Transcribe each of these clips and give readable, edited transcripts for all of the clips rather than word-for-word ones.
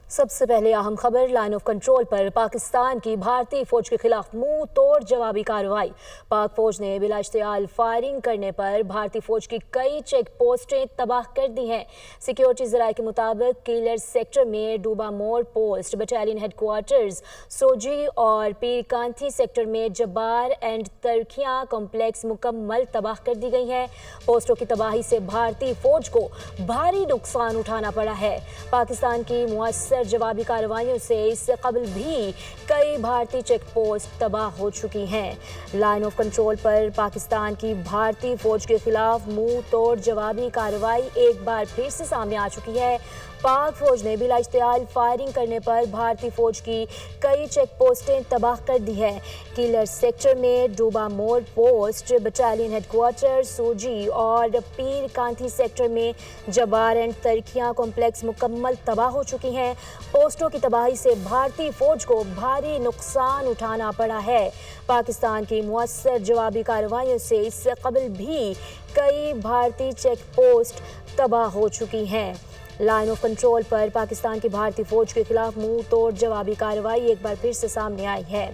सबसे पहले अहम खबर, लाइन ऑफ कंट्रोल पर पाकिस्तान की भारतीय फौज के खिलाफ मुंह तोड़ जवाबी कार्रवाई। पाक फौज ने बिला इश्तियाल फायरिंग करने पर भारतीय फौज की कई चेक पोस्टें तबाह कर दी हैं। सिक्योरिटी जराये के मुताबिक किलर सेक्टर में डूबा मोड़ पोस्ट, बटालियन हेडक्वार्टर्स सोजी और पीरकांथी सेक्टर में जब्बार एंड तरखियां कॉम्प्लेक्स मुकम्मल तबाह कर दी गई हैं। पोस्टों की तबाही से भारतीय फौज को भारी नुकसान उठाना पड़ा है। पाकिस्तान की मुअस्सर जवाबी कार्रवाइयों से इससे कबल भी कई भारतीय चेक पोस्ट तबाह हो चुकी हैं। लाइन ऑफ कंट्रोल पर पाकिस्तान की भारतीय फौज के खिलाफ मुंह तोड़ जवाबी कार्रवाई एक बार फिर से सामने आ चुकी है। पाक फौज ने बिला इश्तियाल फायरिंग करने पर भारतीय फौज की कई चेक पोस्टें तबाह कर दी है। किलर सेक्टर में डूबा मोड़ पोस्ट, बटालियन हेडक्वार्टर सोजी और पीर कांथी सेक्टर में जबार एंड तरखियां कॉम्प्लेक्स मुकम्मल तबाह हो चुकी हैं। पोस्टों की तबाही से भारतीय फौज को भारी नुकसान उठाना पड़ा है। पाकिस्तान की मुअस्सर जवाबी कार्रवाइयों से इससे कबल भी कई भारतीय चेक पोस्ट तबाह हो चुकी हैं। लाइन ऑफ कंट्रोल पर पाकिस्तान की भारतीय फौज के खिलाफ मुंह तोड़ जवाबी कार्रवाई एक बार फिर से सामने आई है।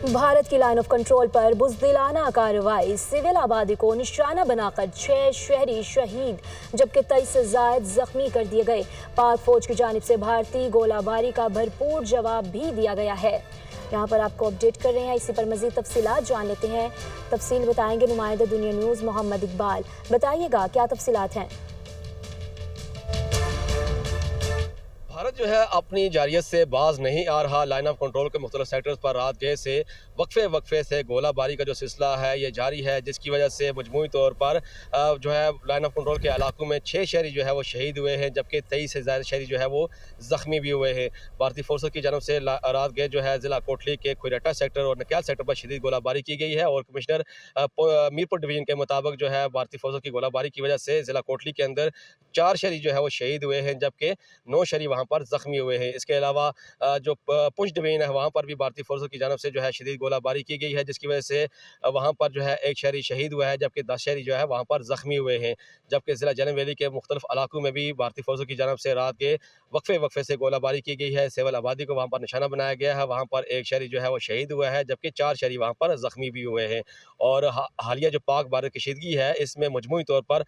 भारत की लाइन ऑफ कंट्रोल पर बुज़दिलाना कार्रवाई, सिविल आबादी को निशाना बनाकर 6 शहरी शहीद जबकि 23 से ज़ायद जख्मी कर दिए गए। पाक फौज की जानिब से भारतीय गोलाबारी का भरपूर जवाब भी दिया गया है। यहाँ पर आपको अपडेट कर रहे हैं, इसी पर मज़ीद तफसीलात जान लेते हैं। तफसील बताएंगे नुमाइंदा दुनिया न्यूज़ मोहम्मद इकबाल। बताइएगा क्या तफसीलात हैं। भारत जो है अपनी जारियत से बाज नहीं आ रहा। लाइन ऑफ कंट्रोल के मुख्तलिफ सेक्टर्स पर रात गए से वक्फे से गोलाबारी का जो सिलसिला है ये जारी है, जिसकी वजह से मजमूई तौर पर जो है लाइन ऑफ कंट्रोल के इलाकों में 6 शहरी जो है वो शहीद हुए हैं, जबकि 23 से ज़्यादा शहरी जो है वो ज़ख्मी भी हुए हैं। भारतीय फोर्सेस की जानब से रात गए जो है ज़िला कोटली के खुरेटा सेक्टर और नक्याल सेक्टर पर शदीद गोलाबारी की गई है और कमिश्नर मीरपुर डिवीजन के मुताबिक जो है भारतीय फोर्सेस की गोलाबारी की वजह से ज़िला कोटली के अंदर 4 शहरी जो है वो शहीद हुए हैं, जबकि 9 शहरी वहाँ पर जख्मी हुए हैं। इसके अलावा जो पुंछ डिवीजन है वहाँ पर भी भारतीय फोर्सेस की जानब से जो है शदीद गोलाबारी की गई है, जिसकी वजह से वहाँ पर जो है 1 शहरी शहीद हुआ है, जबकि 10 शहरी जो है वहाँ पर जख्मी हुए हैं। जबकि ज़िला जनम वैली के मुख्तलिफ इलाकों में भी भारतीय फोर्सेस की जानब से रात के वक्फे से गोलाबारी की गई है। सिविल आबादी को वहाँ पर निशाना बनाया गया है। वहाँ पर 1 शहरी जो है वो शहीद हुआ है, जबकि 4 शहरी वहाँ पर जख्मी भी हुए हैं। और हालिया जो पाक भारत कशीदगी है इसमें मजमूई तौर पर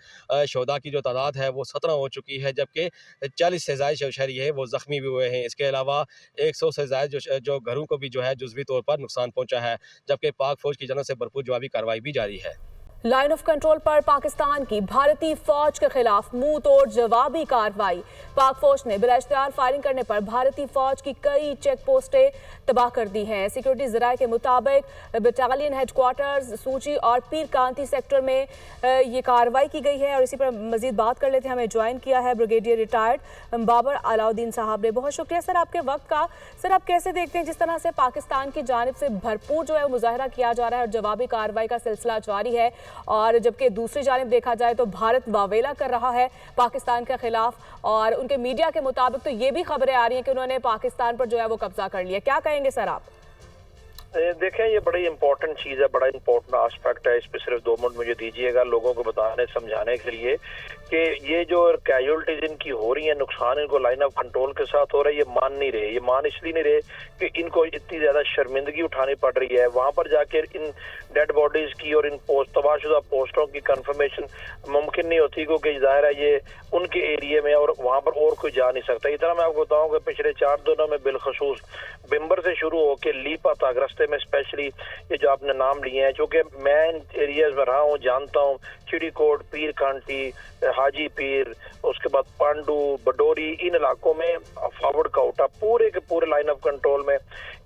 शहदा की जो तादाद है वो 17 हो चुकी है, जबकि 40 से ज़ायद जो शहरी है वो ज़ख्मी भी हुए हैं। इसके अलावा 100 से ज़ायद जो घरों को भी जो है जुज़वी तौर पर नुकसान पहुंचा है, जबकि पाक फौज की जानब से भरपूर जवाबी कार्रवाई भी जारी है। लाइन ऑफ कंट्रोल पर पाकिस्तान की भारतीय फौज के खिलाफ मुंह तोड़ जवाबी कार्रवाई। पाक फौज ने बिला इश्तियाल फायरिंग करने पर भारतीय फौज की कई चेक पोस्टें तबाह कर दी हैं। सिक्योरिटी जराये के मुताबिक बटालियन हेडक्वार्टर्स सूची और पीर कांती सेक्टर में ये कार्रवाई की गई है और इसी पर मजीद बात कर लेते हैं। हमें ज्वाइन किया है ब्रिगेडियर रिटायर्ड बाबर अलाउद्दीन साहब ने। बहुत शुक्रिया सर आपके वक्त का। सर आप कैसे देखते हैं जिस तरह से पाकिस्तान की जानिब से भरपूर जो है वो मुजाहरा किया जा रहा है और जवाबी कार्रवाई का सिलसिला जारी है, और जबकि दूसरी जानिब देखा जाए तो भारत वावेला कर रहा है पाकिस्तान के खिलाफ और उनके मीडिया के मुताबिक तो ये भी खबरें आ रही हैं कि उन्होंने पाकिस्तान पर जो है वो कब्जा कर लिया। क्या कहेंगे सर आप? देखें, ये बड़ी इंपॉर्टेंट चीज़ है, बड़ा इंपॉर्टेंट एस्पेक्ट है। इस पर सिर्फ 2 मिनट मुझे दीजिएगा लोगों को बताने समझाने के लिए कि ये जो कैजुअल्टीज इनकी हो रही है, नुकसान इनको लाइन ऑफ कंट्रोल के साथ हो रहा है, ये मान नहीं रहे। ये मान इसलिए नहीं रहे कि इनको इतनी ज़्यादा शर्मिंदगी उठानी पड़ रही है। वहाँ पर जाकर इन डेड बॉडीज़ की और इन तबाहशुदा पोस्टों की कंफर्मेशन मुमकिन नहीं होती, क्योंकि ज़ाहिर है ये उनके एरिए में और वहाँ पर और कोई जा नहीं सकता। इस तरह मैं आपको बताऊँ कि पिछले 4 दिनों में बिलखसूस बिम्बर से शुरू होकर लीपा तक रास्ते में स्पेशली ये जो आपने नाम लिए हैं, चूँकि मैं इन एरियाज में रहा हूँ, जानता हूँ, चिड़ीकोट, पीर कांटी, हाजी पीर, उसके बाद पांडू, बडोरी, इन इलाकों में फॉरवर्ड का उठा पूरे के पूरे लाइन ऑफ कंट्रोल में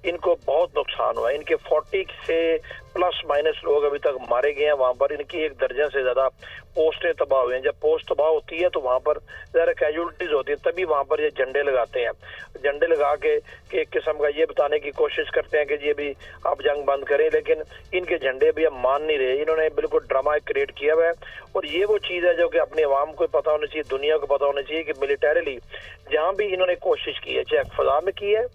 इनको बहुत नुकसान हुआ। इनके 40 से प्लस माइनस लोग अभी तक मारे गए हैं। वहाँ पर इनकी 1 दर्जन से ज़्यादा पोस्टें तबाह हुई हैं। जब पोस्ट तबाह होती है तो वहाँ पर ज़्यादा कैजुअल्टीज होती है, तभी वहाँ पर ये झंडे लगाते हैं। झंडे लगा के एक किस्म का ये बताने की कोशिश करते हैं कि ये भी आप जंग बंद करें, लेकिन इनके झंडे भी अब मान नहीं रहे। इन्होंने बिल्कुल ड्रामा क्रिएट किया हुआ है और ये वो चीज़ है जो कि अपने अवाम को पता होनी चाहिए, दुनिया को पता होना चाहिए कि मिलिटरीली जहाँ भी इन्होंने कोशिश की है, चाहे फजा में की है,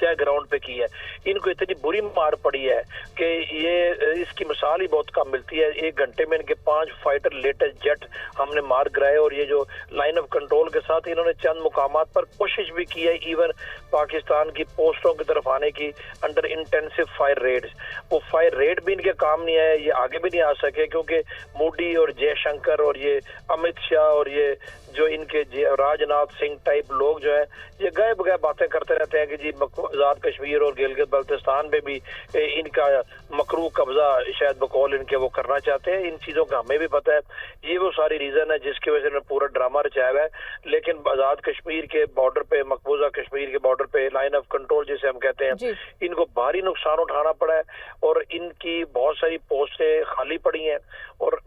हत्या ग्राउंड पे की है। इनको इतनी बुरी मार पड़ी है कि ये इसकी मिसाल ही बहुत कम मिलती है। 1 घंटे में इनके 5 फाइटर लेटेस्ट जेट हमने मार गिराए, और ये जो लाइन ऑफ कंट्रोल के साथ इन्होंने चंद मुकामात पर कोशिश भी की है इवन पाकिस्तान की पोस्टों की तरफ आने की अंडर इंटेंसिव फायर रेड्स। वो फायर रेड भी इनके काम नहीं आए, ये आगे भी नहीं आ सके, क्योंकि मोदी और जयशंकर और ये अमित शाह और ये जो इनके राजनाथ सिंह टाइप लोग जो है ये गए बगैर बातें करते रहते हैं कि जी आजाद कश्मीर और गिलगित बल्तिस्तान पे भी इनका मकरू कब्जा शायद बकौल इनके वो करना चाहते हैं। इन चीजों का हमें भी पता है, ये वो सारी रीजन है जिसकी वजह से इन्होंने पूरा ड्रामा रचाया हुआ है। लेकिन आजाद कश्मीर के बॉर्डर पे, मकबूजा कश्मीर के बॉर्डर पे लाइन ऑफ कंट्रोल जिसे हम कहते हैं, इनको भारी नुकसान उठाना पड़ा है और इनकी बहुत सारी पोस्टें खाली पड़ी हैं। और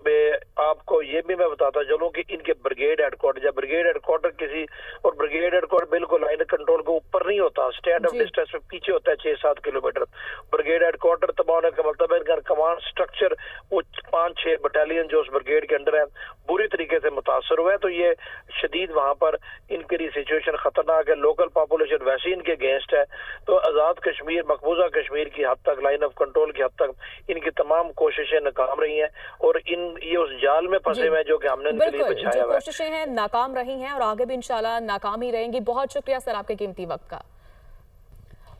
आपको ये भी मैं बताता चलूं कि इनके ब्रिगेड हेडक्वार्टर, जब ब्रिगेड हेडक्वार्टर किसी, और ब्रिगेड हेडक्वार्टर बिल्कुल लाइन कंट्रोल के ऊपर नहीं होता, स्टैंड ऑफ डिस्टेंस में पीछे होता है 6-7 किलोमीटर। ब्रिगेड हेडक्वार्टर तबाह होने का मतलब है इनका कमांड स्ट्रक्चर वो 5-6 बटालियन जो उस ब्रिगेड के अंदर है बुरी तरीके से मुतासर हुआ है। तो ये शदीद वहां पर इनके लिए सिचुएशन खतरनाक है। लोकल पॉपुलेशन वैसे ही इनके अगेंस्ट है। तो आजाद कश्मीर, मकबूजा कश्मीर की हद तक, लाइन ऑफ कंट्रोल की हद तक इनकी तमाम कोशिशें नाकाम रही हैं और ये उस जाल में फंसे हुए हैं जो कि हमने इनके लिए बिछाया हुआ है। कोशिशें हैं नाकाम रही हैं और आगे भी इंशाल्लाह नाकाम ही रहेंगी। बहुत शुक्रिया सर आपके कीमती वक्त का।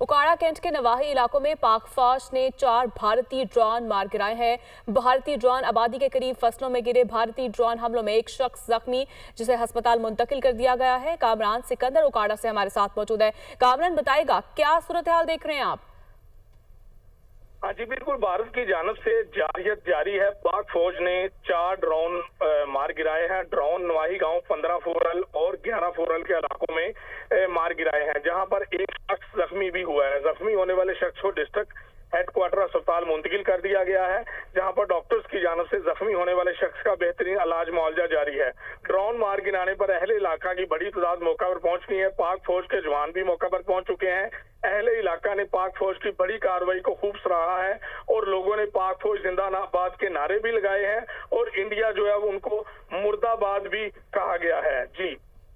उकाड़ा कैंट के नवाही इलाकों में पाक फौज ने 4 भारतीय ड्रोन मार गिराए हैं। भारतीय ड्रोन आबादी के करीब फसलों में गिरे भारतीय ड्रोन हमलों में एक शख्स जख्मी, जिसे अस्पताल मुंतकिल कर दिया गया है। कामरान सिकंदर उकाड़ा से हमारे साथ मौजूद है। कामरान बताएगा क्या सूरत हाल देख रहे हैं आप? हाँ जी बिल्कुल, भारत की जानब से जारियत जारी है। पाक फौज ने 4 ड्रोन मार गिराए हैं। ड्रोन नवाही गांव 15 फोरल और 11 फोरल के इलाकों में मार गिराए हैं, जहां पर एक शख्स जख्मी भी हुआ है। जख्मी होने वाले शख्स को डिस्ट्रिक्ट हेडक्वार्टर अस्पताल मुंतकिल कर दिया गया है, जहां पर डॉक्टर्स की जानब से जख्मी होने वाले शख्स का बेहतरीन इलाज मुआवजा जारी है। ड्रोन मार गिराने पर अहले इलाका की बड़ी तादाद मौका पर पहुंच गई है। पाक फौज के जवान भी मौका पर पहुंच चुके हैं। अहले इलाका ने पाक फौज की बड़ी कार्रवाई को खूब सराहा है और लोगों ने पाक फौज जिंदाबाद के नारे भी लगाए हैं और इंडिया जो है वो उनको मुर्दाबाद भी कहा गया है।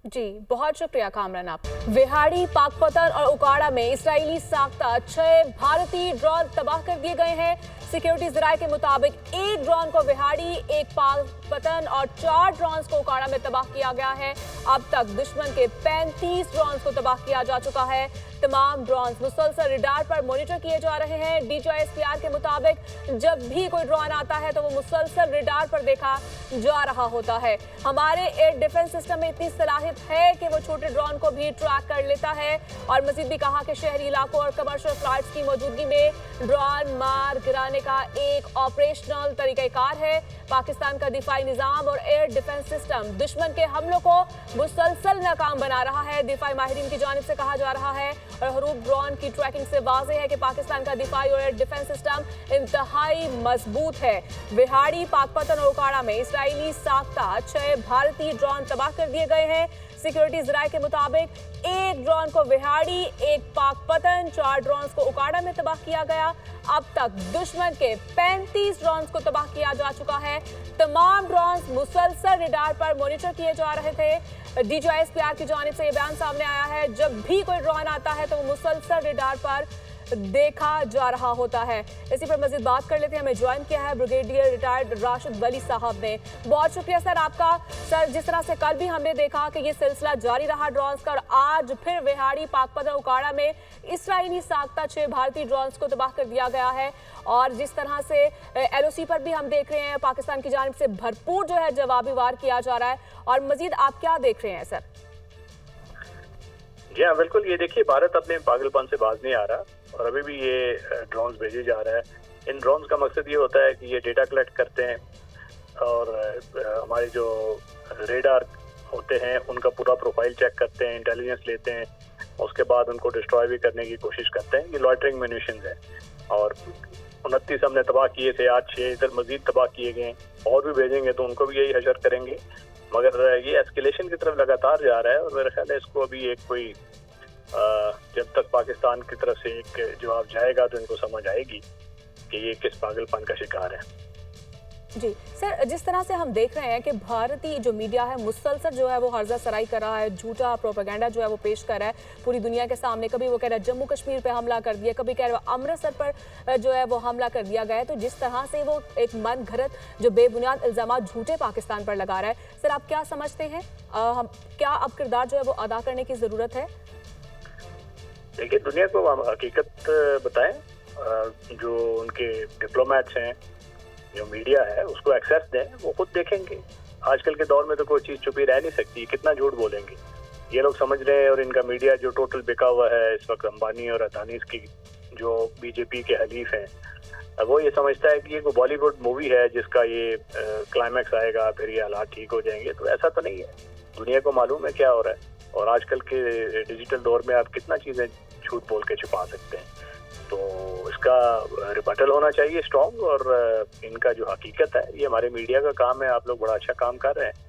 जी बहुत शुक्रिया कामरान आप। विहाड़ी, पाकपतन और उकाड़ा में इस्राएली साख्ता 6 भारतीय ड्रोन तबाह कर दिए गए हैं। सिक्योरिटी जराये के मुताबिक एक ड्रोन को विहाड़ी, एक पाकपतन और 4 ड्रोन को उकाड़ा में तबाह किया गया है। अब तक दुश्मन के 35 ड्रोन को तबाह किया जा चुका है। तमाम ड्रोन मुसलसल रडार पर मॉनिटर किए जा रहे हैं। DJISPR के मुताबिक जब भी कोई ड्रोन आता है तो वो मुसलसल रडार पर देखा जा रहा होता है। हमारे एयर डिफेंस सिस्टम में इतनी सलाहियत है कि वो छोटे ड्रोन को भी ट्रैक कर लेता है। और मजीद भी कहा कि शहरी इलाकों और कमर्शियल फ्लाइट्स की मौजूदगी में ड्रोन मार गिराने का एक ऑपरेशनल तरीकाकार है। पाकिस्तान का दिफाई निजाम और एयर डिफेंस सिस्टम दुश्मन के हमलों को मुसलसल नाकाम बना रहा है। दिफाई माहिरीन की जानिब से कहा जा रहा है और हरूफ ड्रोन की ट्रैकिंग से वाज़ेह है कि पाकिस्तान का दिफाई और एयर डिफेंस सिस्टम इंतहाई मजबूत है। विहाड़ी, पाकपतन और उकाड़ा में इस्राएली साख्ता 6 भारतीय ड्रोन तबाह कर दिए गए हैं। सिक्योरिटी जराये के मुताबिक एक ड्रोन को विहाड़ी, एक पाकपतन, 4 ड्रोन को उकाड़ा में तबाह किया गया। अब तक दुश्मन के 35 ड्रोन को तबाह किया जा चुका है। तमाम ड्रोन मुसलसल रडार पर मॉनिटर किए जा रहे थे। DJISPR की जानिब से यह बयान सामने आया है, जब भी कोई ड्रोन आता है तो वो मुसलसल रडार पर देखा जा रहा होता है। इसी पर मजीद बात कर लेते हैं। हमें ज्वाइन किया है ब्रिगेडियर रिटायर्ड राशिद वली साहब ने। बहुत शुक्रिया सर आपका। सर, जिस तरह से कल भी हमने देखा कि ये सिलसिला जारी रहा ड्रोन्स का, और आज फिर विहाड़ी, पाकपतन, उकाड़ा में इस्राएली साख्ता 6 भारतीय ड्रोन्स को तबाह कर दिया गया है। और जिस तरह से LOC पर भी हम देख रहे हैं पाकिस्तान की जानिब से भरपूर जो है जवाबी वार किया जा रहा है। और मजीद आप क्या देख रहे हैं सर? जी हाँ बिल्कुल, ये देखिए भारत अपने पागलपन से बाज नहीं आ रहा और अभी भी ये ड्रोन्स भेजे जा रहा है। इन ड्रोन्स का मकसद ये होता है कि ये डेटा कलेक्ट करते हैं और हमारे जो रेडार होते हैं उनका पूरा प्रोफाइल चेक करते हैं, इंटेलिजेंस लेते हैं, उसके बाद उनको डिस्ट्रॉय भी करने की कोशिश करते हैं। ये लॉइटरिंग म्यूनिशंस है और 29 हमने तबाह किए थे, आज 6 इधर मजीद तबाह किए गए। और भी भेजेंगे तो उनको भी यही हशर करेंगे, मगर ये एस्केलेशन की तरफ लगातार जा रहा है और मेरा ख्याल है इसको अभी एक कोई जब तक पाकिस्तान की तरफ से एक जवाब जाएगा तो इनको समझ आएगी कि ये किस पागलपन का शिकार है। जी सर, जिस तरह से हम देख रहे हैं कि भारतीय जो मीडिया है मुसलसल जो है वो हर्जा सराई कर रहा है, झूठा प्रोपेगेंडा जो है वो पेश कर रहा है पूरी दुनिया के सामने। कभी वो कह रहा है जम्मू कश्मीर पे हमला कर दिया, कभी कह रहा है अमृतसर पर जो है वो हमला कर दिया गया है। तो जिस तरह से वो एक मन घड़त जो बेबुनियाद इल्जाम झूठे पाकिस्तान पर लगा रहा है, सर आप क्या समझते हैं, क्या अब किरदार जो है वो अदा करने की ज़रूरत है? देखिए, दुनिया को हम हकीकत बताएं, जो उनके डिप्लोमेट्स हैं, जो मीडिया है, उसको एक्सेस दें, वो खुद देखेंगे। आजकल के दौर में तो कोई चीज़ छुपी रह नहीं सकती, कितना झूठ बोलेंगे। ये लोग समझ रहे हैं, और इनका मीडिया जो टोटल बिका हुआ है इस वक्त, अंबानी और अदानी की जो बीजेपी के हलीफ हैं, वो ये समझता है कि ये कोई बॉलीवुड मूवी है जिसका ये क्लाइमैक्स आएगा, फिर ये हालात ठीक हो जाएंगे। तो ऐसा तो नहीं है। दुनिया को मालूम है क्या हो रहा है, और आजकल के डिजिटल दौर में आप कितना चीज़ें झूठ बोल के छुपा सकते हैं। तो इसका रिबटल होना चाहिए स्ट्रॉन्ग, और इनका जो हकीकत है, ये हमारे मीडिया का काम है। आप लोग बड़ा अच्छा काम कर रहे हैं।